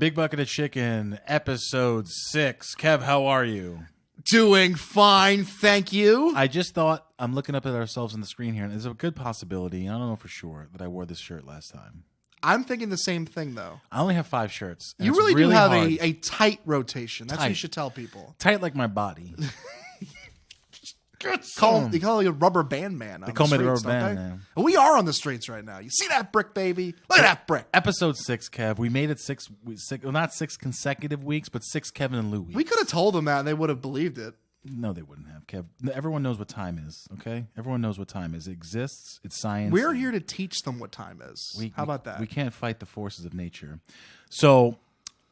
Big Bucket of Chicken, episode 6. Kev, how are you? Doing fine, thank you. I just thought, I'm looking up at ourselves on the screen here, and there's a good possibility, I don't know for sure, that I wore this shirt last time. I'm thinking the same thing, though. I only have 5 shirts. You really do have a tight rotation. That's what you should tell people. Tight like my body. They call you a rubber band man. They call me the rubber band man. We are on the streets right now. You see that brick, baby? Look at that brick. Episode 6, Kev. We made it 6, well, not 6 consecutive weeks, but 6 Kevin and Lou weeks. We could have told them that and they would have believed it. No, they wouldn't have, Kev. Everyone knows what time is, okay? Everyone knows what time is. It exists. It's science. We're here to teach them what time is. How about that? We can't fight the forces of nature. So,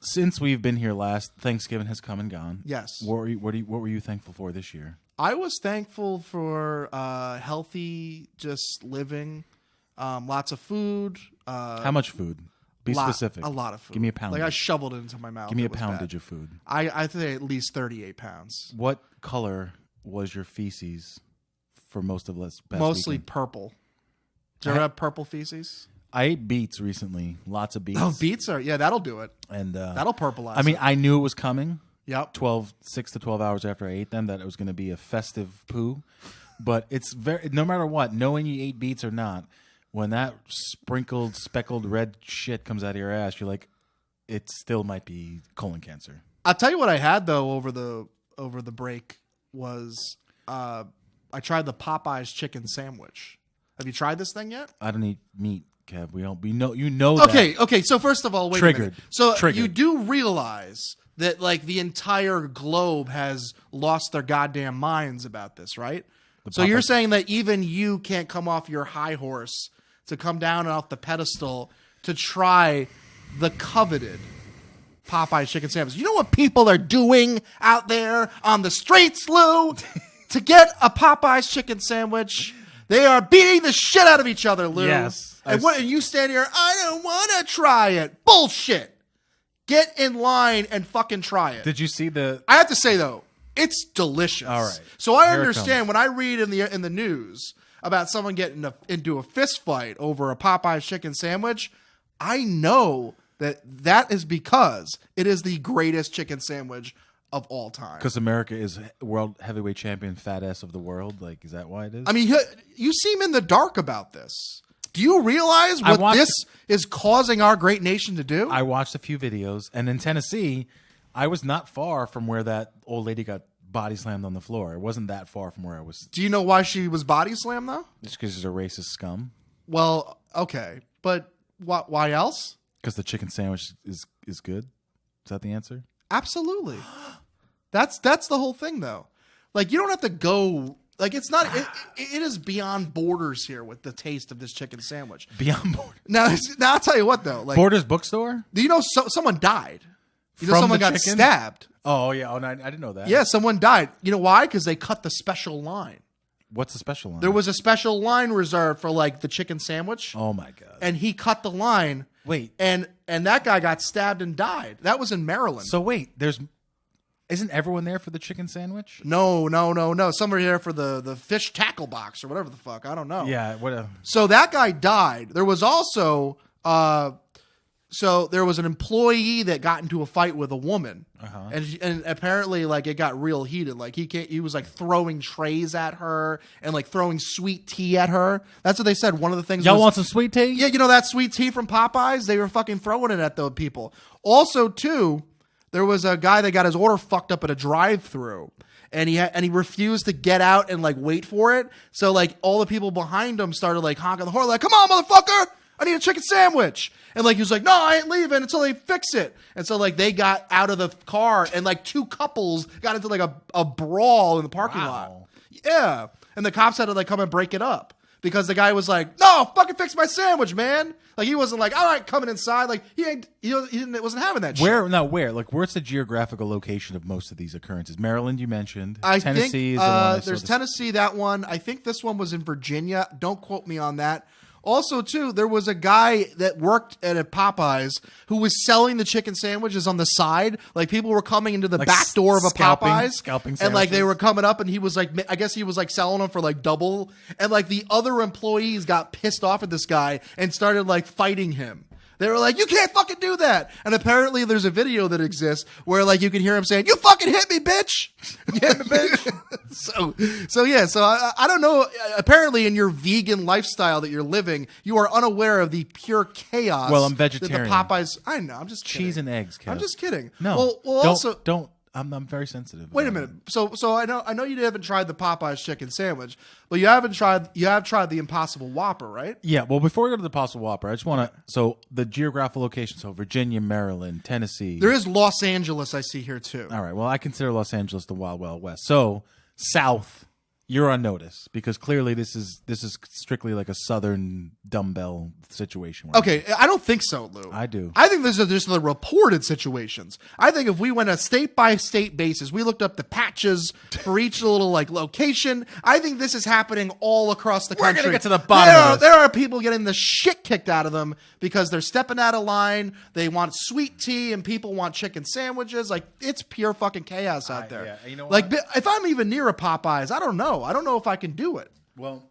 since we've been here last, Thanksgiving has come and gone. Yes. What were you thankful for this year? I was thankful for healthy, just living, lots of food. How much food? Be specific. A lot of food. Give me a poundage. Like I shoveled it into my mouth. Give me a poundage of food. I think at least 38 pounds. What color was your feces for most of last past Mostly weekend? purple. Do you ever have purple feces? I ate beets recently. Lots of beets. Oh, beets that'll do it. And that'll purpleize. I mean, I knew it was coming. Yep. 6 to 12 hours after I ate them, that it was going to be a festive poo. But it's no matter what, knowing you ate beets or not, when that sprinkled, speckled red shit comes out of your ass, you're like, it still might be colon cancer. I'll tell you what I had though over the break was I tried the Popeyes chicken sandwich. Have you tried this thing yet? I don't eat meat, Kev. We know you know that. Okay. So first of all, wait Triggered. a minute. So Triggered. You do realize that like the entire globe has lost their goddamn minds about this, right? So you're saying that even you can't come off your high horse to come down and off the pedestal to try the coveted Popeyes chicken sandwich. You know what people are doing out there on the streets, Lou, to get a Popeyes chicken sandwich? They are beating the shit out of each other, Lou. Yes. And you stand here, I don't want to try it. Bullshit. Get in line and fucking try it. Did you see the... I have to say, though, it's delicious. All right. So I understand when I read in the news about someone getting into a fist fight over a Popeyes chicken sandwich, I know that is because it is the greatest chicken sandwich of all time. Because America is world heavyweight champion fat ass of the world? Like, is that why it is? I mean, you seem in the dark about this. Do you realize what this is causing our great nation to do? I watched a few videos, and in Tennessee, I was not far from where that old lady got body slammed on the floor. It wasn't that far from where I was. Do you know why she was body slammed, though? Just because she's a racist scum. Well, okay. But why else? Because the chicken sandwich is good? Is that the answer? Absolutely. That's the whole thing, though. Like, you don't have to go... Like, it's not... It is beyond borders here with the taste of this chicken sandwich. Beyond borders? Now I'll tell you what, though. Like, Borders bookstore? Do you know someone died? You know someone got stabbed. Oh, yeah. Oh, no, I didn't know that. Yeah, someone died. You know why? Because they cut the special line. What's the special line? There was a special line reserved for, like, the chicken sandwich. Oh, my God. And he cut the line. Wait. And that guy got stabbed and died. That was in Maryland. So, wait. Isn't everyone there for the chicken sandwich? No. Some are here for the fish tackle box or whatever the fuck. I don't know. Yeah, whatever. So that guy died. There was also... So there was an employee that got into a fight with a woman, and apparently like it got real heated. Like he was like throwing trays at her and like throwing sweet tea at her. That's what they said. One of the things y'all want some sweet tea? Yeah, you know that sweet tea from Popeyes? They were fucking throwing it at the people. Also, too, there was a guy that got his order fucked up at a drive-thru. And he refused to get out and like wait for it. So like all the people behind him started like honking the horn, like, "Come on, motherfucker! I need a chicken sandwich." And like he was like, "No, I ain't leaving until they fix it." And so like they got out of the car and like two couples got into like a brawl in the parking lot. Yeah. And the cops had to like come and break it up because the guy was like, "No, fucking fix my sandwich, man." Like he wasn't like, "All right, coming inside." Like he wasn't having that shit. Where? Like where's the geographical location of most of these occurrences? Maryland, you mentioned. Tennessee is the one. There's Tennessee, that one. I think this one was in Virginia. Don't quote me on that. Also, too, there was a guy that worked at a Popeyes who was selling the chicken sandwiches on the side. Like, people were coming into the back door of a Popeyes. Scalping and, like, they were coming up, and he was, like, I guess he was, like, selling them for, like, double. And, like, the other employees got pissed off at this guy and started, like, fighting him. They were like, you can't fucking do that. And apparently there's a video that exists where like you can hear him saying, you fucking hit me, bitch. You hit me, bitch. So I don't know. Apparently in your vegan lifestyle that you're living, you are unaware of the pure chaos. Well, I'm vegetarian. That the Popeyes, I know, I'm just kidding. Cheese and eggs, Kev. I'm just kidding. No. Well, don't. I'm very sensitive. Wait a minute. So I know you haven't tried the Popeyes chicken sandwich, but you have tried the Impossible Whopper, right? Yeah. Well, before we go to the Impossible Whopper, I just want to. So the geographical location. So Virginia, Maryland, Tennessee. There is Los Angeles. I see here too. All right. Well, I consider Los Angeles the Wild Wild West. So South, you're on notice because clearly this is strictly like a Southern dumbbell situation. Okay, I don't think so, Lou. I do. I think this is just the reported situations. I think if we went a state by state basis, we looked up the patches for each little like location. I think this is happening all across the country. We're gonna get to the bottom of this. There are people getting the shit kicked out of them because they're stepping out of line. They want sweet tea, and people want chicken sandwiches. Like it's pure fucking chaos out there. Yeah. You know like what? if I'm even near a Popeyes, I don't know. I don't know if I can do it. Well,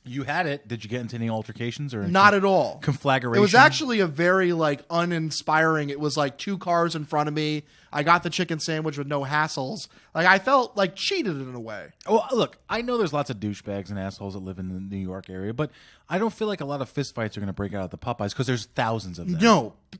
you had it. Did you get into any altercations or Not at all. conflagration? It was actually a very like uninspiring. It was like two cars in front of me. I got the chicken sandwich with no hassles. Like I felt like cheated in a way. Well, look, I know there's lots of douchebags and assholes that live in the New York area, but I don't feel like a lot of fistfights are going to break out at the Popeyes because there's thousands of them.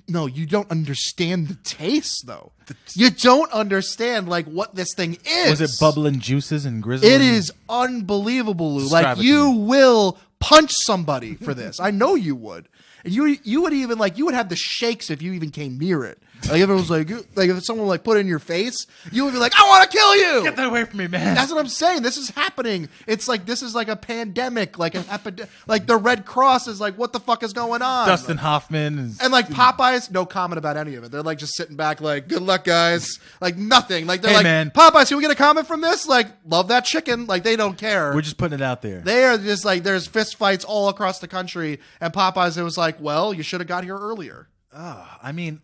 No, you don't understand the taste though. You don't understand like what this thing is. Was it bubbling juices and grizzly? It is unbelievable, Lou. Describe Like it to you me. will punch somebody for this. I know you would. And you would even like you would have the shakes if you even came near it. Like if it was like if someone like put it in your face, you would be like, I want to kill you. Get that away from me, man. That's what I'm saying. This is happening. It's like this is like a pandemic, like an epidemic. Like the Red Cross is like, what the fuck is going on? Dustin Hoffman. Is, And like Popeyes, no comment about any of it. They're like just sitting back, like, good luck, guys. Like nothing. Like they're Hey, like, man. Popeyes, can we get a comment from this? Like, love that chicken. Like they don't care. we're just putting it out there. They are just like there's fist fights all across the country, and Popeyes. It was like, well, you should have got here earlier. I mean,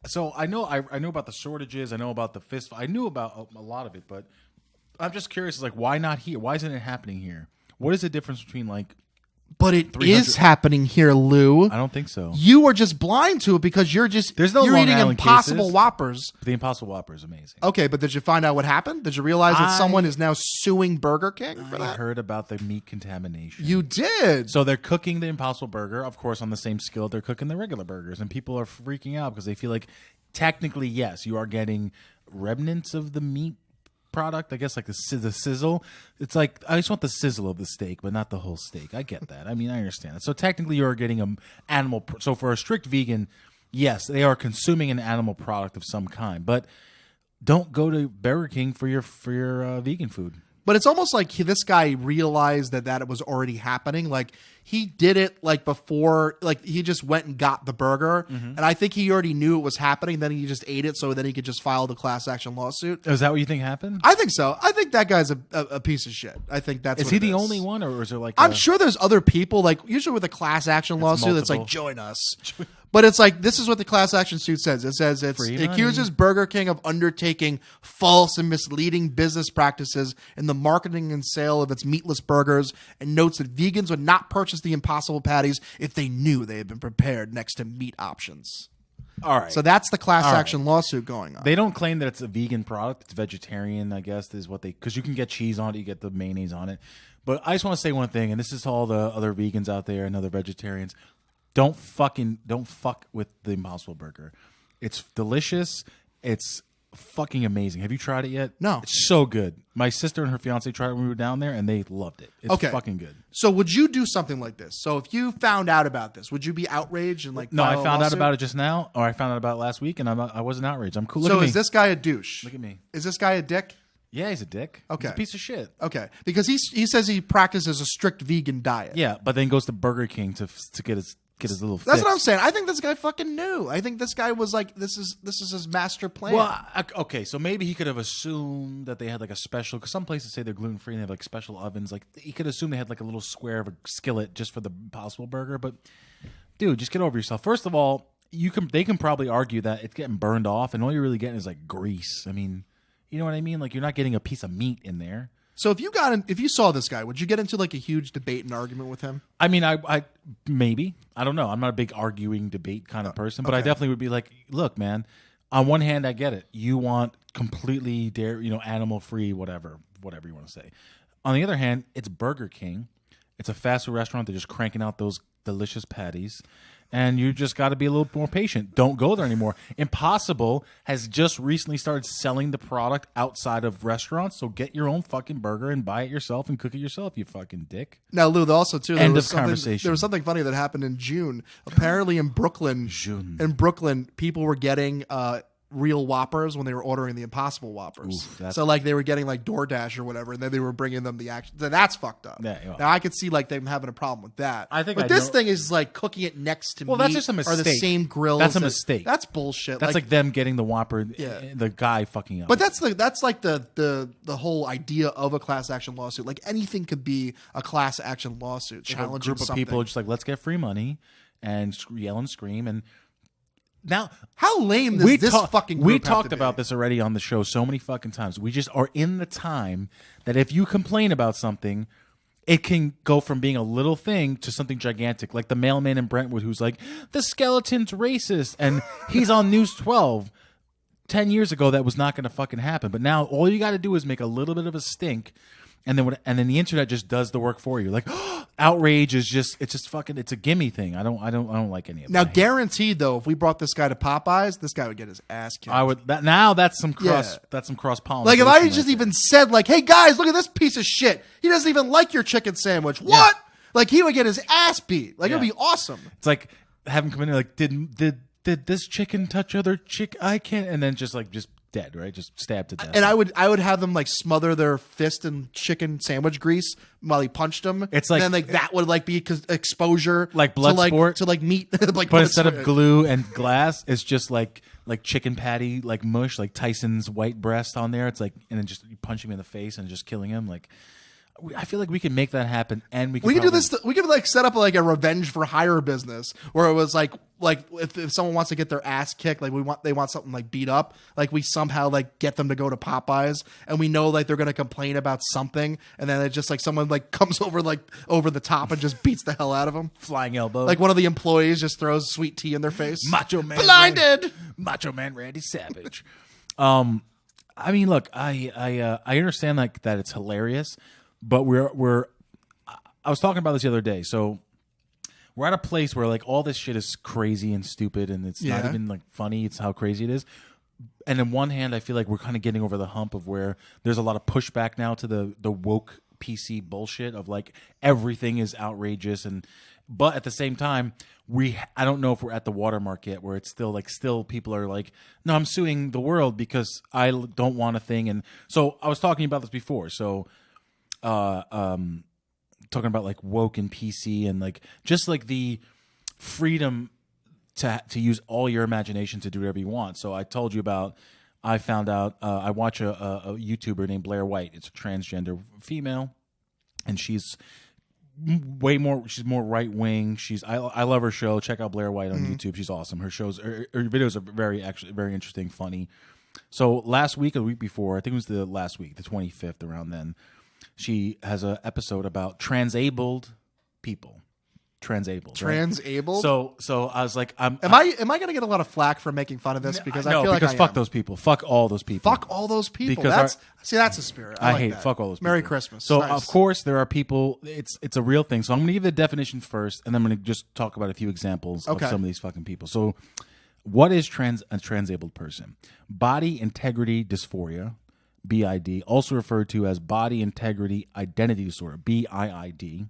so I know about the shortages. I know about the fist. I knew about a lot of it, but I'm just curious. Like, why not here? Why isn't it happening here? What is the difference between like? But it is happening here, Lou. I don't think so. You are just blind to it because you're just There's no you're Long eating Island Impossible cases. Whoppers. The Impossible Whopper is amazing. Okay, but did you find out what happened? Did you realize that someone is now suing Burger King for I that? heard about the meat contamination. You did. So they're cooking the Impossible Burger, of course, on the same skillet they're cooking the regular burgers, and people are freaking out because they feel like technically, yes, you are getting remnants of the meat product. I guess like the sizzle. It's like I just want the sizzle of the steak, but not the whole steak. I get that. I mean, I understand that. So technically, you are getting an animal. So for a strict vegan, yes, they are consuming an animal product of some kind, but don't go to Burger King for your vegan food. But it's almost like this guy realized that it was already happening. Like he did it like before, like he just went and got the burger. And I think he already knew it was happening. Then he just ate it so then he could just file the class action lawsuit. Is that what you think happened? I think so. I think that guy's a piece of shit. I think that's Is what he it the only one, or is there like I'm sure there's other people, like usually with a class action lawsuit, it's like, multiple. join us. But it's like, this is what the class action suit says. It says it Free accuses money. Burger King of undertaking false and misleading business practices in the marketing and sale of its meatless burgers, and notes that vegans would not purchase the Impossible patties if they knew they had been prepared next to meat options. All right. So that's the class All right. action lawsuit going on. They don't claim that it's a vegan product. It's vegetarian, I guess, is what they, because you can get cheese on it, you get the mayonnaise on it. But I just want to say one thing, and this is to all the other vegans out there and other vegetarians. Don't fuck with the Impossible Burger. It's delicious. It's fucking amazing. Have you tried it yet? No. It's so good. My sister and her fiance tried it when we were down there, and they loved it. It's Okay. fucking good. So would you do something like this? So if you found out about this, would you be outraged and like No, I file a found out lawsuit? about it just now, or I found out about it last week, and I wasn't outraged. I'm cool. Look So at me. is this guy a douche? Look at me. Is this guy a dick? Yeah, he's a dick. Okay. He's a piece of shit. Okay, because he says he practices a strict vegan diet. Yeah, but then goes to Burger King to get his little. That's fix. what I'm saying. I think this guy fucking knew. I think this guy was like, this is his master plan. Well, okay, so maybe he could have assumed that they had like a special, because some places say they're gluten free and they have like special ovens. Like he could assume they had like a little square of a skillet just for the Impossible Burger. But dude, just get over yourself. First of all, they can probably argue that it's getting burned off, and all you're really getting is like grease. I mean, you know what I mean? Like you're not getting a piece of meat in there. So if you saw this guy, would you get into like a huge debate and argument with him? I mean, I maybe. I don't know. I'm not a big arguing debate kind of person, but I definitely would be like, look, man, on one hand, I get it. You want completely animal free, whatever you want to say. On the other hand, it's Burger King. It's a fast food restaurant. They're just cranking out those delicious patties. And you just got to be a little more patient. Don't go there anymore. Impossible has just recently started selling the product outside of restaurants. So get your own fucking burger and buy it yourself and cook it yourself, you fucking dick. Now, Lou, also, too, End of conversation. There was something funny that happened in June. Apparently in Brooklyn, people were getting real Whoppers when they were ordering the Impossible Whoppers. So like they were getting like DoorDash or whatever, and then they were bringing them the action. So that's fucked up. Yeah. Now I could see like them having a problem with that. But this thing is like cooking it next to meat. That's just a mistake. Or the same grill. That's a mistake. That's bullshit. That's like them getting the Whopper. The guy fucking up. But that's like the whole idea of a class action lawsuit. Like anything could be a class action lawsuit. Challenging a group something. of people are just like, let's get free money and yell and scream. And now, how lame does this fucking group we have talked to be? about this already on the show so many fucking times. We just are in the time that if you complain about something, it can go from being a little thing to something gigantic. Like the mailman in Brentwood who's like, the skeleton's racist. And he's on News 12. 10 years ago, that was not going to fucking happen. But now all you got to do is make a little bit of a stink. And then the internet just does the work for you. Like outrage is it's a gimme thing. I don't like any of it. Now, guaranteed though, if we brought this guy to Popeyes, this guy would get his ass kicked. That's some cross pollination. Like if I just even said like, "Hey guys, look at this piece of shit. He doesn't even like your chicken sandwich." What? Like he would get his ass beat. Like it would be awesome. It's like having come in here like, did this chicken touch other chick? I can't. And then just dead, right? Just stabbed to death. And I would have them like smother their fist in chicken sandwich grease while he punched them. It's like, and then like that would like be exposure, like blood sport to like meat. Like but instead of glue and glass, it's just like chicken patty, like mush, like Tyson's white breast on there. It's like, and then just you punch him in the face and just killing him. Like, I feel like we can make that happen, and we can do this. We could like set up like a revenge for hire business where it was like if someone wants to get their ass kicked, like they want something like beat up, like we somehow like get them to go to Popeyes, and we know like they're gonna complain about something, and then it's just like someone like comes over the top and just beats the hell out of them, flying elbow. Like one of the employees just throws sweet tea in their face. Macho Man, blinded. Macho Man Randy Savage. I mean, look, I understand like that it's hilarious. But I was talking about this the other day. So we're at a place where like all this shit is crazy and stupid, and it's not even like funny. It's how crazy it is. And on one hand, I feel like we're kind of getting over the hump of where there's a lot of pushback now to the woke PC bullshit of like everything is outrageous, but at the same time, I don't know if we're at the watermark yet where it's still people are like, no, I'm suing the world because I don't want a thing. And so I was talking about this before. So. Talking about like woke and PC and like just like the freedom to use all your imagination to do whatever you want. So I told you about, I found out, I watch a YouTuber named Blair White. It's a transgender female, and she's more right wing. I love her show. Check out Blair White on YouTube. She's awesome. Her videos are very interesting, funny. So last week or the week before, I think it was the last week, the 25th, around then. She has an episode about transabled people. Transabled. Transabled? So I was like, am I going to get a lot of flack for making fun of this? Because I feel like fuck those people. Fuck all those people. Fuck all those people. That's a spirit. I like hate that. Fuck all those people. Merry Christmas. So nice. Of course there are people. It's a real thing. So I'm going to give the definition first, and then I'm going to just talk about a few examples of some of these fucking people. So, what is a transabled person? Body integrity dysphoria. BID, also referred to as body integrity identity disorder, BIID,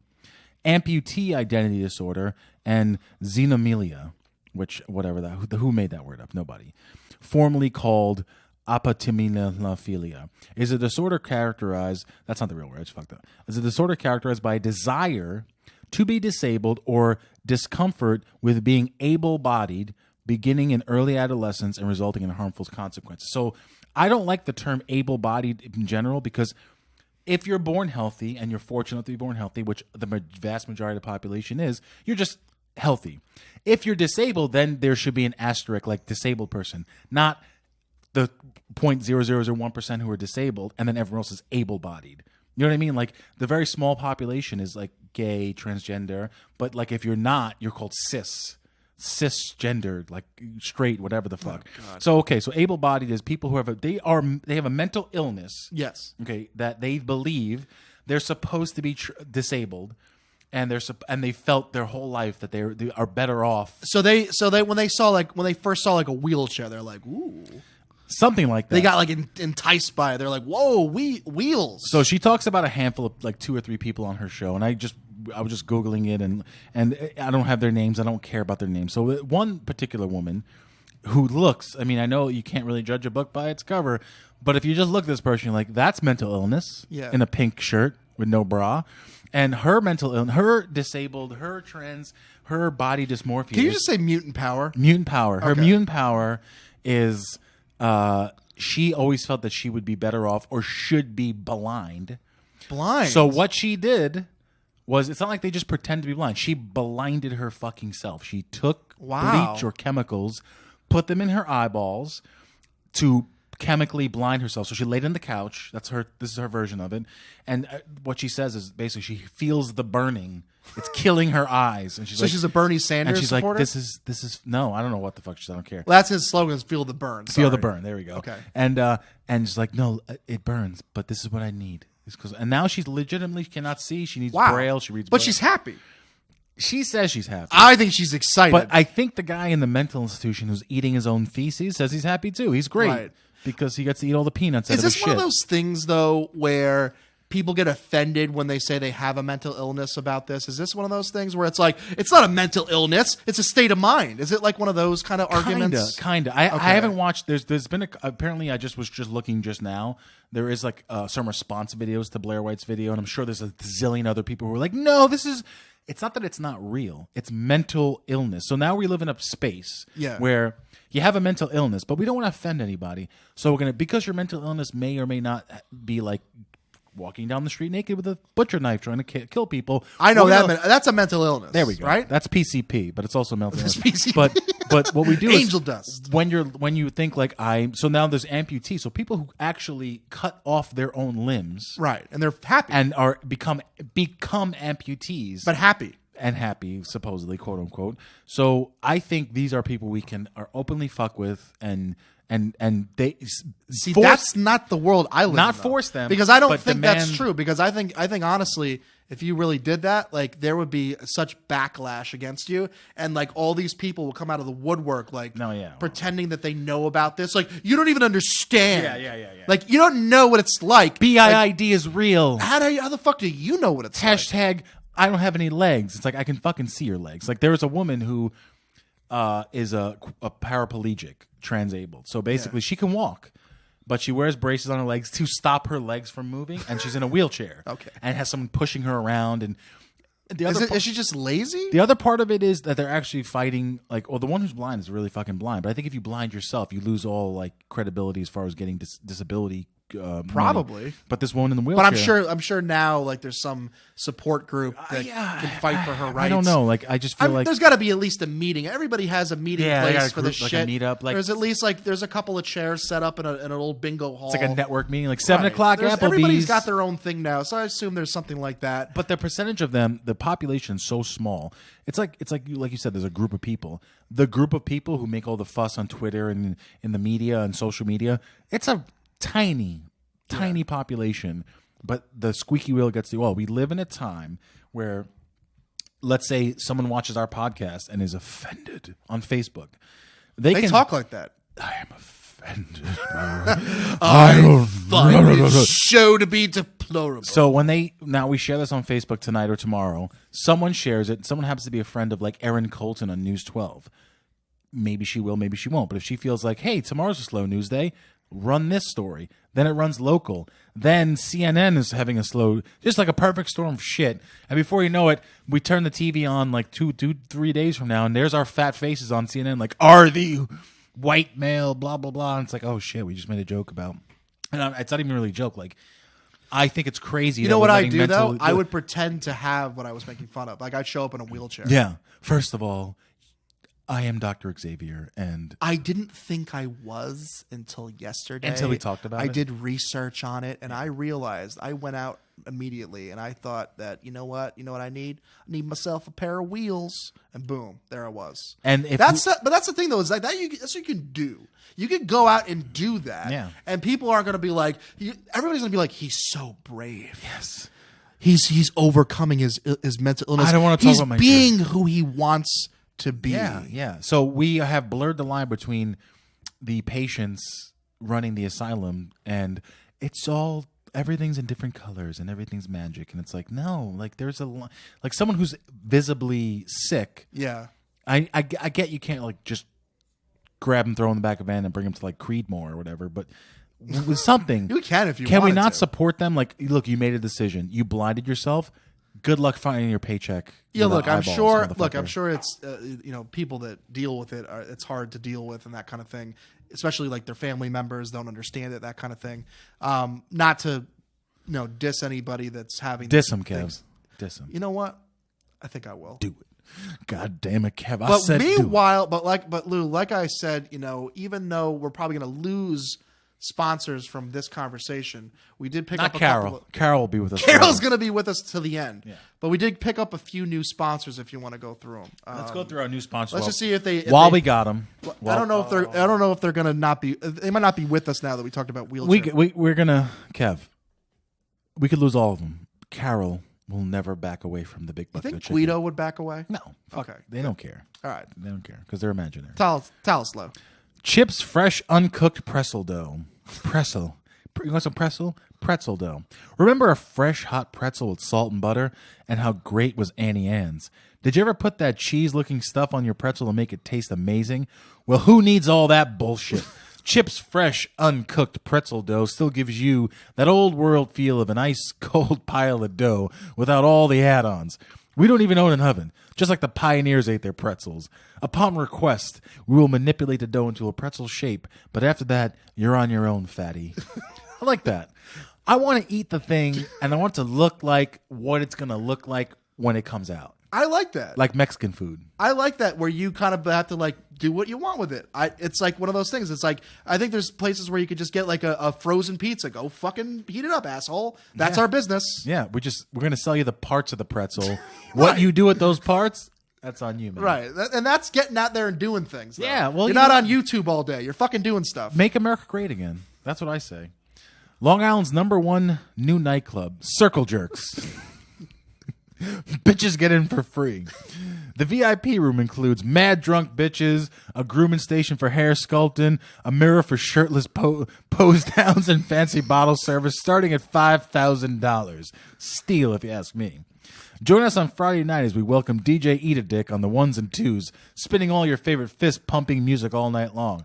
amputee identity disorder, and xenomelia, which, whatever that, who made that word up? Nobody. Formerly called apotemnophilia, is a disorder characterized, that's not the real word, I just fucked up, is a disorder characterized by a desire to be disabled or discomfort with being able-bodied, beginning in early adolescence and resulting in harmful consequences. So I don't like the term able-bodied in general, because if you're born healthy, and you're fortunate to be born healthy, which the vast majority of the population is, you're just healthy. If you're disabled, then there should be an asterisk like disabled person, not the 0.0001% who are disabled, and then everyone else is able-bodied. You know what I mean? Like the very small population is like gay, transgender, but like if you're not, you're called cisgendered, like straight, whatever the fuck. So able-bodied is people who have they have a mental illness. Yes. Okay, that they believe they're supposed to be disabled, and they felt their whole life that they are better off. So they when they first saw like a wheelchair, they're like, ooh. Something like that. They got like enticed by it. They're like, whoa, wheels. So she talks about a handful of like 2 or 3 people on her show, and I was just Googling it, and I don't have their names. I don't care about their names. So one particular woman who looks, I mean, I know you can't really judge a book by its cover, but if you just look at this person, you're like, that's mental illness in a pink shirt with no bra. And her mental illness, her disabled, her trans, her body dysmorphia. Can you just say mutant power? Mutant power. Her mutant power is... she always felt that she would be better off or should be blind. Blind. So what she did was, it's not like they just pretend to be blind. She blinded her fucking self. She took bleach or chemicals, put them in her eyeballs to chemically blind herself. So she laid on the couch. This is her version of it. And what she says is basically she feels the burning. It's killing her eyes, and she's a Bernie Sanders and she's supporter? like, this is no, I don't know what the fuck. I don't care. Well, that's his slogan: is "Feel the burn." Feel the burn. There we go. Okay. And she's like, no, it burns, but this is what I need. And now she's legitimately cannot see. She needs Braille. She reads, but Braille. she's happy. She says she's happy. I think she's excited. But I think the guy in the mental institution who's eating his own feces says he's happy too. He's great because he gets to eat all the peanuts. Is this one of those things though where people get offended when they say they have a mental illness about this? Is this one of those things where it's like, it's not a mental illness, it's a state of mind? Is it like one of those kind of arguments? Kinda. I haven't watched. There's been apparently I was just looking just now. There is like some response videos to Blair White's video, and I'm sure there's a zillion other people who are like, no, this is. It's not that it's not real. It's mental illness. So now we live in a space where you have a mental illness, but we don't want to offend anybody. So we're because your mental illness may or may not be like walking down the street naked with a butcher knife trying to kill people. I know that's a mental illness. There we go. Right? That's PCP, but it's also mental illness. PCP. But what we do Angel is dust. when you think like so now there's amputees, so people who actually cut off their own limbs, right, and they're happy and are become amputees, but happy. And happy, supposedly, quote unquote. So I think these are people we are openly fuck with and they see that's not the world I live in. Not force them, because I don't think that's true. Because I think honestly, if you really did that, like there would be such backlash against you, and like all these people will come out of the woodwork, like pretending that they know about this. Like you don't even understand. Yeah. Like you don't know what it's like. BIID is real. How the fuck do you know what it's like? Hashtag I don't have any legs. It's like I can fucking see your legs. Like there was a woman who is a paraplegic, transabled. So basically she can walk, but she wears braces on her legs to stop her legs from moving, and she's in a wheelchair. Okay. And has someone pushing her around. And is she just lazy? The other part of it is that they're actually fighting, like, well, the one who's blind is really fucking blind. But I think if you blind yourself, you lose all like credibility as far as getting disability. Probably, money. But this woman in the wheelchair. But I'm sure now like there's some support group that can fight for her rights. I don't know. Like I just feel like there's got to be at least a meeting. Everybody has a meeting place for this like shit. A meetup. Like there's at least like there's a couple of chairs set up in an old bingo hall. It's like a network meeting, like 7 o'clock. Applebee's. Everybody's got their own thing now, so I assume there's something like that. But the percentage of them, the population is so small. It's like you said. There's a group of people. The group of people who make all the fuss on Twitter and in the media and social media. It's a tiny population, but the squeaky wheel gets the oil. We live in a time where, let's say someone watches our podcast and is offended on Facebook. They can talk like that. I am offended. I find this show to be deplorable. So now we share this on Facebook tonight or tomorrow. Someone shares it. Someone happens to be a friend of like Erin Colton on News 12. Maybe she will, maybe she won't. But if she feels like, hey, tomorrow's a slow news day, run this story. Then it runs local. Then CNN is having a slow, just like a perfect storm of shit. And before you know it, we turn the TV on like 3 days from now, and there's our fat faces on CNN, like, are the white male, blah, blah, blah. And it's like, oh shit, we just made a joke about. And it's not even really a joke. Like, I think it's crazy. You know what I do, though? I would pretend to have what I was making fun of. Like, I'd show up in a wheelchair. Yeah. First of all, I am Dr. Xavier, and I didn't think I was until yesterday. Until we talked about I it? did research on it, and I realized I went out immediately, and I thought that you know what I need? I need myself a pair of wheels, and boom, there I was. And if But that's the thing though, is like that's what you can do. You can go out and do that, Yeah. and people aren't going to be like, everybody's going to be like, he's so brave. yes, He's overcoming his mental illness. I don't wanna talk He's about my being who he wants to be. yeah. So we have blurred the line between the patients running the asylum, and it's all everything's in different colors and everything's magic, and it's like no, like there's like someone who's visibly sick. Yeah. I get you can't like just grab him, throw him in the back of a van, and bring him to like Creedmoor or whatever, but with something You can if you can we wanted not to. support them? Like, look, you made a decision, you blinded yourself. Good luck finding your paycheck. Yeah, without look, I'm eyeballs, sure. motherfucker. Look, I'm sure it's people that deal with it. It's hard to deal with and that kind of thing, especially like their family members don't understand it, that kind of thing. Not to diss anybody that's having Diss him, things. Kev. Diss him. You know what? I think I will. Do it. God damn it, Kev. I But said do it. meanwhile, but Lou, like I said, even though we're probably going to lose sponsors from this conversation, we did pick Not up a Carol. couple. Carol will be with us. Carol's forever. going to be with us to the end. Yeah. But we did pick up a few new sponsors if you want to go through them. Let's go through our new sponsors. Let's just see if they. While we got them. I don't know if they're. I don't know if they're going to not be. They might not be with us now that we talked about wheelchair. We're gonna Kev. We could lose all of them. Carol will never back away from the big You bucket think of chicken. Guido would back away? No. Fuck. Okay. They don't care. All right. They don't care because they're imaginary. Tell us, Lou. Chips fresh uncooked pretzel dough. Pretzel. You want some pretzel? Pretzel dough. Remember a fresh hot pretzel with salt and butter and how great was Annie Ann's? Did you ever put that cheese-looking stuff on your pretzel and make it taste amazing? Well, who needs all that bullshit? Chips fresh uncooked pretzel dough still gives you that old world feel of an ice-cold pile of dough without all the add-ons. We don't even own an oven, just like the pioneers ate their pretzels. Upon request, we will manipulate the dough into a pretzel shape, but after that, you're on your own, fatty. I like that. I want to eat the thing, and I want it to look like what it's going to look like when it comes out. I like that. Like Mexican food. I like that where you kind of have to like do what you want with it. It's like one of those things. It's like I think there's places where you could just get like a frozen pizza. Go fucking heat it up, asshole. That's our business. Yeah, we're going to sell you the parts of the pretzel. What you do with those parts, that's on you, man. Right. And that's getting out there and doing things. Though. Yeah, well, you're not on YouTube all day. You're fucking doing stuff. Make America great again. That's what I say. Long Island's #1 new nightclub, Circle Jerks. Bitches get in for free. The VIP room includes mad drunk bitches, a grooming station for hair sculpting, a mirror for shirtless pose downs, and fancy bottle service starting at $5,000. Steal, if you ask me. Join us on Friday night as we welcome DJ Eat a Dick on the ones and twos, spinning all your favorite fist-pumping music all night long.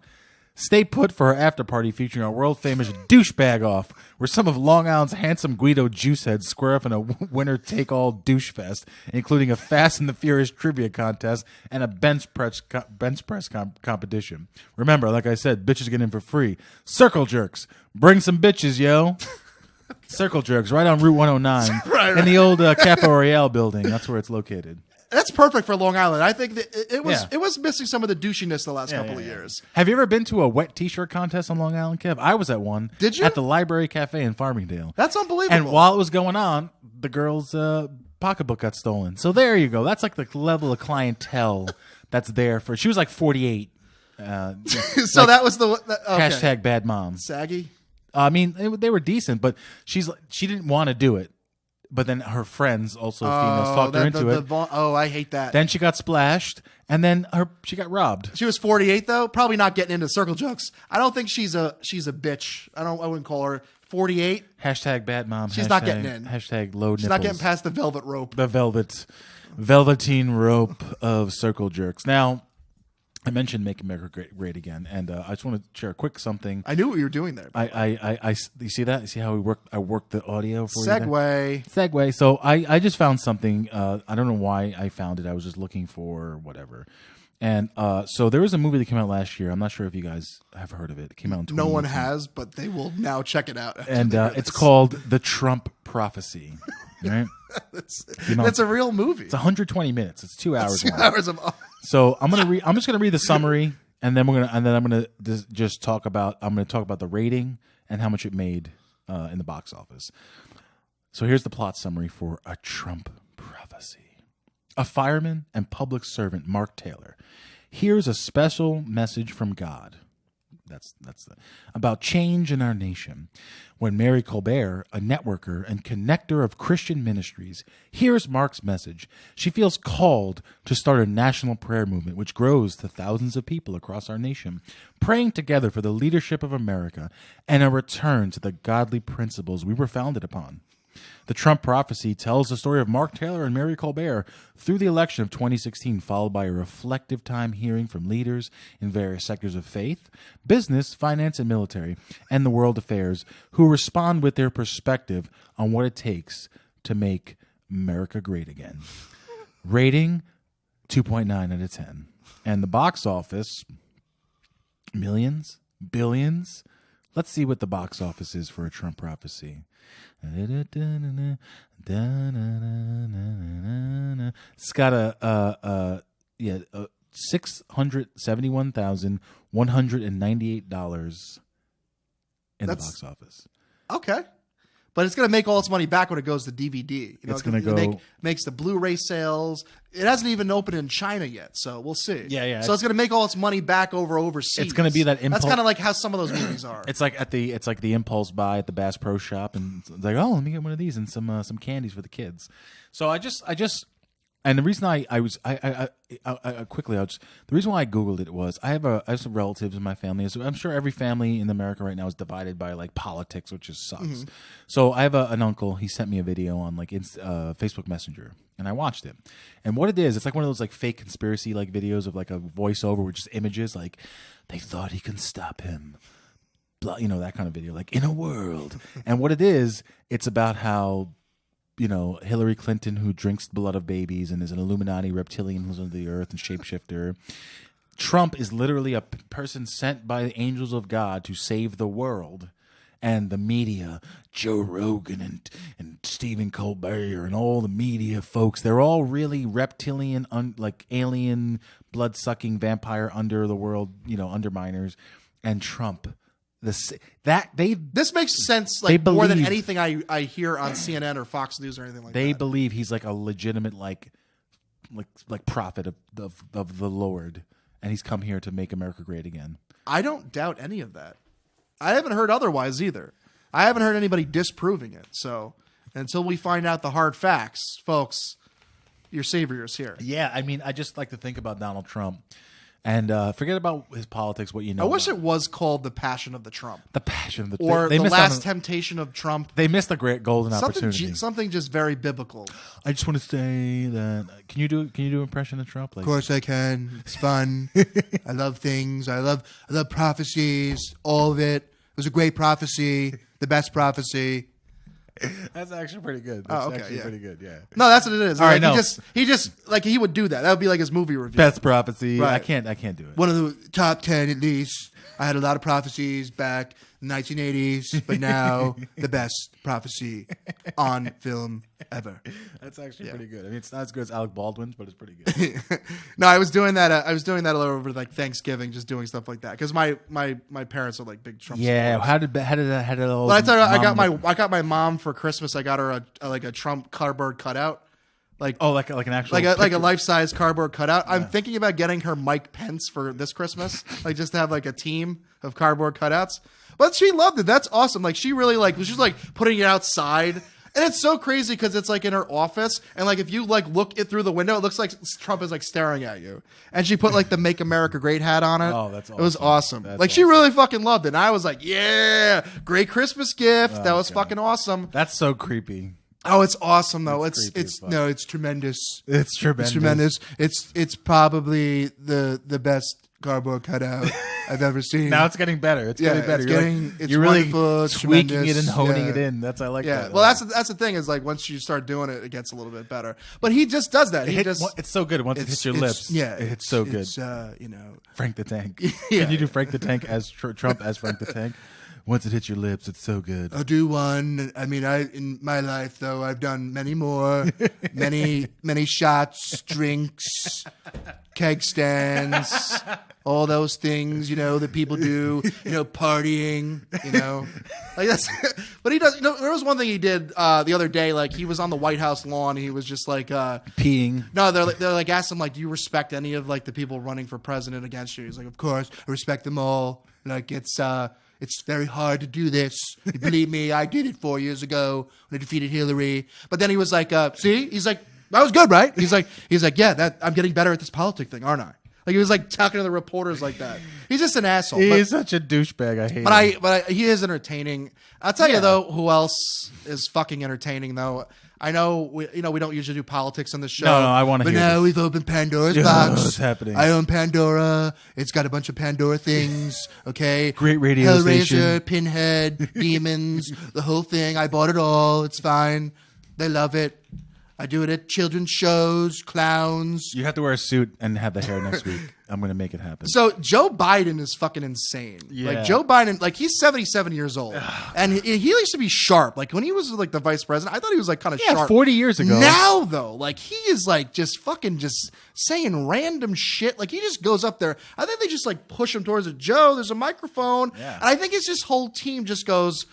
Stay put for our after party featuring our world-famous douchebag off, where some of Long Island's handsome Guido juiceheads square up in a winner-take-all douche fest, including a Fast and the Furious trivia contest and a bench press competition. Remember, like I said, bitches get in for free. Circle Jerks. Bring some bitches, yo. Circle Jerks, right on Route 109 Right. in the old Cafe Royale building. That's where it's located. That's perfect for Long Island. I think that it was Yeah. it was missing some of the douchiness the last couple of years. Have you ever been to a wet T-shirt contest on Long Island, Kev? I was at one. Did you? At the Library Cafe in Farmingdale. That's unbelievable. And while it was going on, the girl's pocketbook got stolen. So there you go. That's like the level of clientele that's there for. She was like 48. so that was the okay. Hashtag bad mom. Saggy. I mean, they were decent, but she didn't want to do it. But then her friends, also females, talked her into it. I hate that. Then she got splashed, and then she got robbed. She was 48 though. Probably not getting into circle jokes. I don't think she's a bitch. I wouldn't call her 48. Hashtag bad mom. She's not getting in. Hashtag low nipples. She's not getting past the velvet rope. The velveteen rope of circle jerks. Now, I mentioned Make America Great Again, and I just want to share a quick something. I knew what you were doing there. You see that? You see how I worked the audio for you there? Segue. So I just found something. I don't know why I found it. I was just looking for whatever. And so there was a movie that came out last year. I'm not sure if you guys have heard of it. It came out in 2018. No one has, but they will now check it out. And it's called The Trump Prophecy. Right? That's a real movie. It's 120 minutes. It's 2 hours long. 2 hours of. So I'm just gonna read the summary, and then I'm gonna just talk about. I'm gonna talk about the rating and how much it made in the box office. So here's the plot summary for A Trump Prophecy. A fireman and public servant, Mark Taylor, hears a special message from God. About change in our nation. When Mary Colbert, a networker and connector of Christian ministries, hears Mark's message, she feels called to start a national prayer movement which grows to thousands of people across our nation, praying together for the leadership of America and a return to the godly principles we were founded upon. The Trump Prophecy tells the story of Mark Taylor and Mary Colbert through the election of 2016, followed by a reflective time hearing from leaders in various sectors of faith, business, finance, and military, and the world affairs, who respond with their perspective on what it takes to make America great again. Rating 2.9 out of 10. And the box office, millions, billions. Let's see what the box office is for A Trump Prophecy. It's got a $671,198 in the box office. Okay. But it's going to make all its money back when it goes to DVD. You know, it's going to makes the Blu-ray sales. It hasn't even opened in China yet, so we'll see. Yeah. So it's going to make all its money back overseas. It's going to be that impulse. That's kind of like how some of those movies are. It's like the impulse buy at the Bass Pro Shop, and it's like, oh, let me get one of these and some candies for the kids. So I just. And the reason the reason why I Googled it was I have some relatives in my family. So I'm sure every family in America right now is divided by like politics, which just sucks. Mm-hmm. So I have an uncle. He sent me a video on like Facebook Messenger, and I watched it. And what it is, it's like one of those like fake conspiracy like videos of like a voiceover with just images like they thought he can stop him. You know, that kind of video, like in a world. And what it is, it's about how, you know, Hillary Clinton, who drinks the blood of babies and is an Illuminati reptilian who's under the earth and shapeshifter. Trump is literally a person sent by the angels of God to save the world. And the media, Joe Rogan and Stephen Colbert and all the media folks, they're all really reptilian, like alien, blood-sucking vampire under the world, you know, underminers. And Trump. This makes sense like more than anything I hear on CNN or Fox News or anything like that. They believe he's like a legitimate like prophet of the Lord, and he's come here to make America great again. I don't doubt any of that. I haven't heard otherwise either. I haven't heard anybody disproving it. So until we find out the hard facts, folks, your savior is here. Yeah, I mean, I just like to think about Donald Trump. And forget about his politics, what you know. I wish it was called The Passion of the Trump. The Passion of the Trump. Or The Last Temptation of Trump. They missed a great golden opportunity. Something just very biblical. I just want to say that can you do an impression of Trump? Like, of course I can. It's fun. I love things. I love prophecies. All of it. It was a great prophecy. The best prophecy. That's actually pretty good. That's pretty good. Yeah. No, that's what it is. All right, no. He just like he would do that. That would be like his movie review. Best prophecy. Right. I can't do it. One of the top 10 at least. I had a lot of prophecies back in the 1980s, but now the best prophecy on film ever. That's actually pretty good. I mean, it's not as good as Alec Baldwin's, but it's pretty good. No, I was doing that. I was doing that over like Thanksgiving, just doing stuff like that because my parents are like big Trump. Yeah, supporters. how did that all? Well, I got my mom for Christmas. I got her a Trump cardboard cutout. Like an actual like a life-size cardboard cutout. Yeah. I'm thinking about getting her Mike Pence for this Christmas, like just to have like a team of cardboard cutouts. But she loved it. That's awesome. Like she really was just like putting it outside, and it's so crazy because it's like in her office, and like if you like look it through the window, it looks like Trump is like staring at you. And she put like the "Make America Great" hat on it. Oh, that's awesome. It was awesome. Like she really fucking loved it. And I was like, yeah, great Christmas gift. That was fucking awesome. That's so creepy. Oh, it's awesome though. It's tremendous. It's tremendous. It's probably the best cardboard cutout I've ever seen. Now it's getting better. It's getting better. You're really tweaking it and honing it in. That's I like that. Well, that's the thing is like once you start doing it, it gets a little bit better. But he just does that. It's so good once it hits your lips. Yeah, it's so good. It's, Frank the Tank. Yeah. Can you do Frank the Tank as Trump as Frank the Tank? Once it hits your lips, it's so good. I'll do one. I mean, in my life, though, I've done many more. many shots, drinks, keg stands, all those things, that people do, partying, Like that's, but he does, there was one thing he did the other day, like he was on the White House lawn, and he was just like... peeing. No, they're like, asked him, like, do you respect any of, like, the people running for president against you? He's like, of course, I respect them all. Like, it's very hard to do this. You believe me, I did it 4 years ago when I defeated Hillary. But then he was like, see? He's like, that was good, right? He's like, yeah, I'm getting better at this politic thing, aren't I? Like, he was like talking to the reporters like that. He's just an asshole. He's such a douchebag. I hate him. But he is entertaining. I'll tell you though, who else is fucking entertaining though? I know we don't usually do politics on the show. No, I want to hear But now this. we've opened Pandora's box. What's happening? I own Pandora. It's got a bunch of Pandora things. Okay, Great radio Hellraiser, station. Pinhead, demons, the whole thing. I bought it all. It's fine. They love it. I do it at children's shows, clowns. You have to wear a suit and have the hair next week. I'm going to make it happen. So Joe Biden is fucking insane. Yeah. Like Joe Biden, like he's 77 years old, and he used to be sharp. Like when he was like the vice president, I thought he was like kind of sharp. 40 years ago. Now though, like he is like just fucking just saying random shit. Like he just goes up there. I think they just like push him towards it. Joe, there's a microphone, and I think his whole team just goes,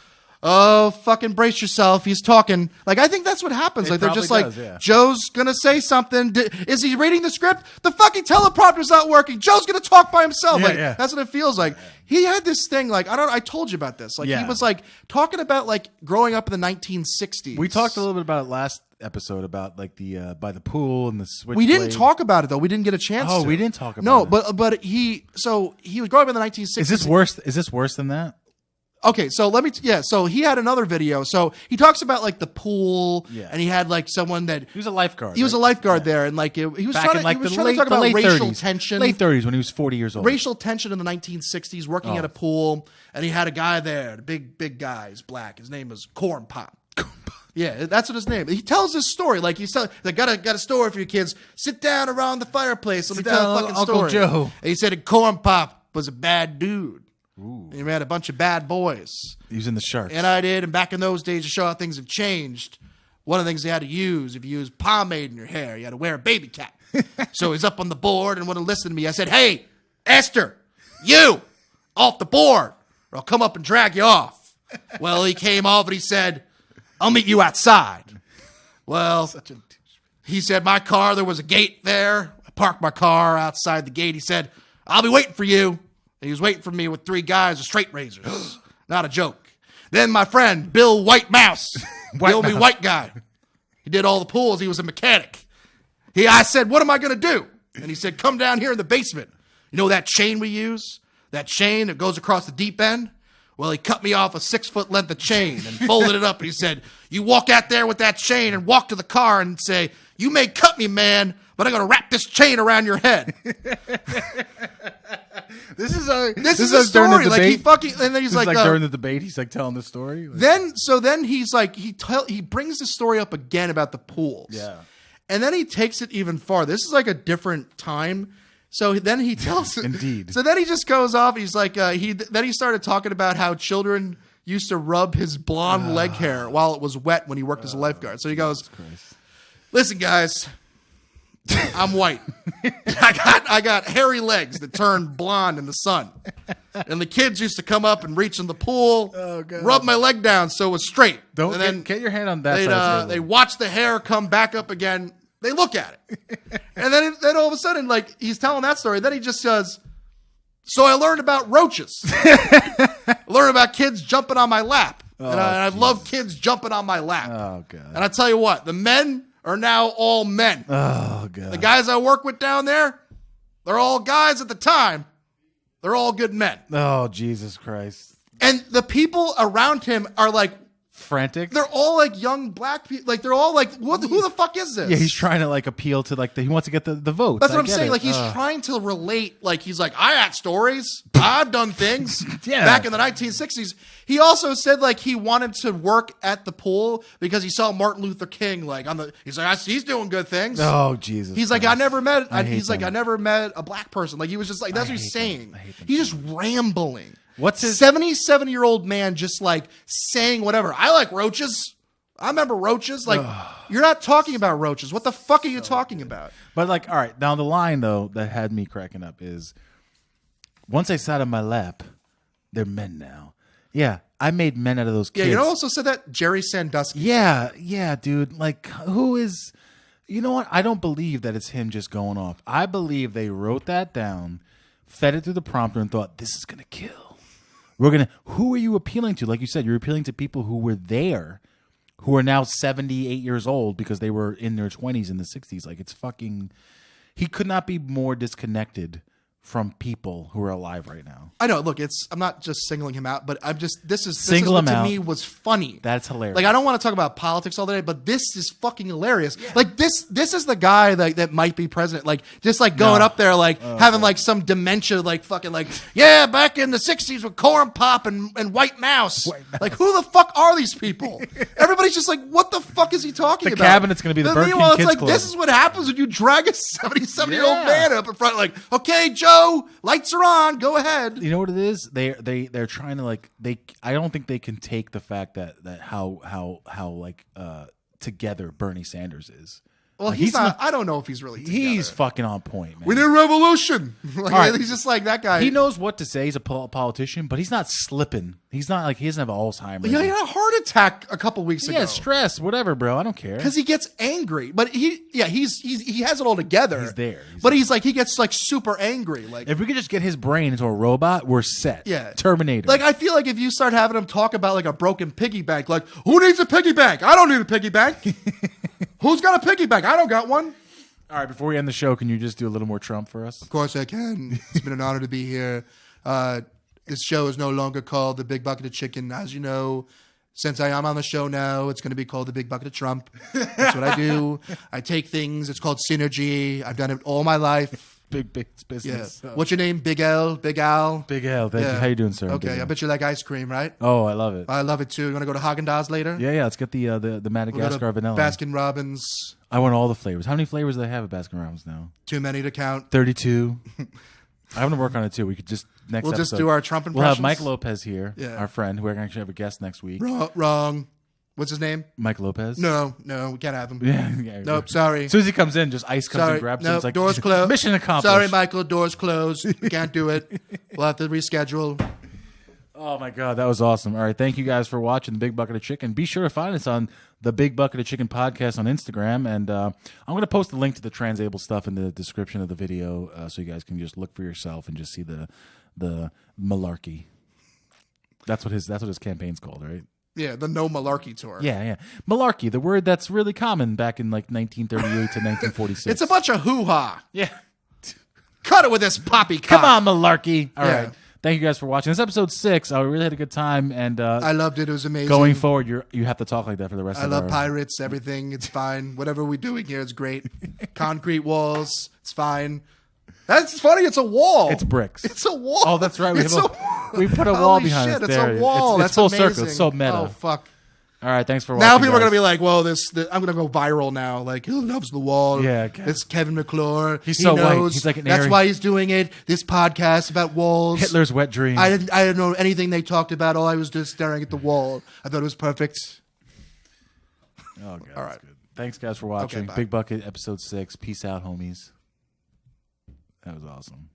oh, fucking brace yourself. He's talking. Like, I think that's what happens. Like, they're just like, Joe's going to say something. Is he reading the script? The fucking teleprompter's not working. Joe's going to talk by himself. That's what it feels like. He had this thing, like, I told you about this. Like, he was like talking about like growing up in the 1960s. We talked a little bit about it last episode about like the by the pool and the switchblade. We didn't talk about it though. We didn't get a chance to. We didn't talk about it. No, but he was growing up in the 1960s. Is this worse than that? Okay, so so he had another video. So he talks about like the pool, and he had like someone that he was a lifeguard. He was a lifeguard there, and like he was trying to talk about racial tension, late 30s when he was 40 years old. Racial tension in the 1960s, working at a pool, and he had a guy there, the big guy, he's black. His name was Corn Pop. Yeah, that's what his name. He tells this story like he's telling. Like, got a story for you kids. Sit down around the fireplace. Let me tell a fucking Uncle story. Joe. And he said Corn Pop was a bad dude. Ooh. And he had a bunch of bad boys. He was in the Sharks. And I did. And back in those days, to show how things have changed, one of the things they had to use, if you used pomade in your hair, you had to wear a baby cap. So he's up on the board and wouldn't listen to me. I said, hey, Esther, you, off the board, or I'll come up and drag you off. Well, he came off and he said, I'll meet you outside. Well, he said, my car, there was a gate there. I parked my car outside the gate. He said, I'll be waiting for you. He was waiting for me with 3 guys with straight razors. Not a joke. Then my friend, Bill White Mouse, the only white guy. He did all the pools. He was a mechanic. I said, what am I going to do? And he said, come down here in the basement. You know that chain we use? That chain that goes across the deep end? Well, he cut me off a 6-foot length of chain and folded it up. And he said, you walk out there with that chain and walk to the car and say, you may cut me, man, but I'm going to wrap this chain around your head. This is a story. Like he fucking, and then he's like during the debate, he's like telling the story. Then he's like he brings the story up again about the pools. Yeah, and then he takes it even farther. This is like a different time. So then he tells indeed. So then he just goes off. He's like then he started talking about how children used to rub his blonde leg hair while it was wet when he worked as a lifeguard. So he goes, listen, guys. I'm white. I got hairy legs that turn blonde in the sun. And the kids used to come up and reach in the pool, rub my leg down so it was straight. Get your hand on that. They watch the hair come back up again. They look at it. And then all of a sudden, like he's telling that story. Then he just says, so I learned about roaches. I learned about kids jumping on my lap. And I love kids jumping on my lap. Oh, God. And I tell you what, the men are now all men. Oh, God. The guys I work with down there, they're all guys at the time. They're all good men. Oh, Jesus Christ. And the people around him are like frantic. They're all like young black people. Like they're all like, who the fuck is this? Yeah, he's trying to like appeal to like he wants to get the votes. That's what I'm saying. Like he's trying to relate. Like he's like, I got stories. I've done things. Back in the 1960s. He also said like he wanted to work at the pool because he saw Martin Luther King like on the. He's like, he's doing good things. Oh Jesus! He's like, I never met a black person. Like he was just like, that's what he's saying. He's just rambling. What's his 77-year-old man just like saying whatever. I like roaches. I remember roaches. Like, you're not talking about roaches. What the fuck are you talking about? But like, all right, now the line though that had me cracking up is, once they sat on my lap, they're men now. Yeah, I made men out of those kids. Yeah, you know who also said that? Jerry Sandusky. Yeah, dude. Like, who is? You know what? I don't believe that it's him just going off. I believe they wrote that down, fed it through the prompter, and thought, this is gonna kill. Who are you appealing to? Like you said, you're appealing to people who were there, who are now 78 years old because they were in their 20s in the 60s. Like, it's fucking... He could not be more disconnected from people who are alive right now. I know. Look, I'm not just singling him out, but I'm just this is Single him what to out. me was funny. That's hilarious. Like, I don't want to talk about politics all day, but this is fucking hilarious. Yeah. Like this is the guy that might be president. Like, just like going up there, like having like some dementia, like fucking like, yeah, back in the 60s with corn pop and white mouse. Like, who the fuck are these people? Everybody's just like, what the fuck is he talking about? The cabinet's going to be the Burger King it's Kids like, Club. this is what happens when you drag a 77-year-old man up in front. Like, okay, Joe, lights are on. Go ahead. You know what it is? They're trying to like I don't think they can take the fact that how like together Bernie Sanders is. Well, like, he's not. I don't know if he's really together. He's fucking on point, man. We need a revolution. Like, right. He's just like that guy. He knows what to say. He's a politician, but he's not slipping. He's not like he doesn't have Alzheimer's. Yeah, he had a heart attack a couple weeks ago. Yeah, stress, whatever, bro. I don't care. Because he gets angry, but he has it all together. He's there. But he's like, he gets like super angry. Like, if we could just get his brain into a robot, we're set. Yeah, Terminator. Like, I feel like if you start having him talk about like a broken piggy bank, like, who needs a piggy bank? I don't need a piggy bank. Who's got a piggy bank? I don't got one. All right, before we end the show, can you just do a little more Trump for us? Of course I can. It's been an honor to be here. This show is no longer called The Big Bucket of Chicken. As you know, since I am on the show now, it's going to be called The Big Bucket of Trump. That's what I do. I take things. It's called synergy. I've done it all my life. Big business. Yeah. What's your name? Big L? Big Al? Big L. Thank you. How you doing, sir? Okay, I bet you like ice cream, right? Oh, I love it. I love it too. You want to go to Haagen-Dazs later? Yeah. Let's get the Madagascar vanilla. Baskin Robbins. I want all the flavors. How many flavors do they have at Baskin Robbins now? Too many to count. 32. I want to work on it too. We could just We'll just episode, do our Trump impressions. We'll have Mike Lopez here, our friend, who we're going to actually have a guest next week. Wrong. What's his name? Mike Lopez. No, we can't have him. Yeah. Nope, sorry. As soon as he comes in, just ice comes and grabs him. Nope, It's like, doors closed. Mission accomplished. Sorry, Michael, doors closed. We can't do it. We'll have to reschedule. Oh my God, that was awesome. All right, thank you guys for watching The Big Bucket of Chicken. Be sure to find us on the Big Bucket of Chicken podcast on Instagram, and I'm going to post a link to the Transabled stuff in the description of the video, so you guys can just look for yourself and just see the Malarkey. That's what his campaign's called, right? Yeah, the No Malarkey tour. Yeah. Malarkey, the word that's really common back in like 1938 to 1946. It's a bunch of hoo-ha. Yeah. Cut it with this poppycock. Come on, Malarkey. All Yeah. right. Thank you guys for watching. This is episode 6. I really had a good time, and I loved it. It was amazing. going forward, you have to talk like that for the rest I of love our... pirates, everything. It's fine. Whatever we're doing here is great. Concrete walls. It's fine. That's funny. It's a wall. It's bricks. It's a wall. Oh, that's right. We put a wall Holy behind shit, us. It's There. a wall. It's That's full amazing. circle. It's so meta. Oh, fuck. All right. Thanks for watching. Now people are guys. going to be like, well, I'm going to go viral now. Like, he loves the wall. Yeah. It's Kevin McClure. He's so white. knows. He's like an That's Aryan. why he's doing it. This podcast about walls. Hitler's wet dream. I didn't know anything they talked about. All I was just staring at the wall. I thought it was perfect. Oh, God. All That's right. good. Thanks, guys, for watching. Okay, bye. Big Bucket, episode 6. Peace out, homies. That was awesome.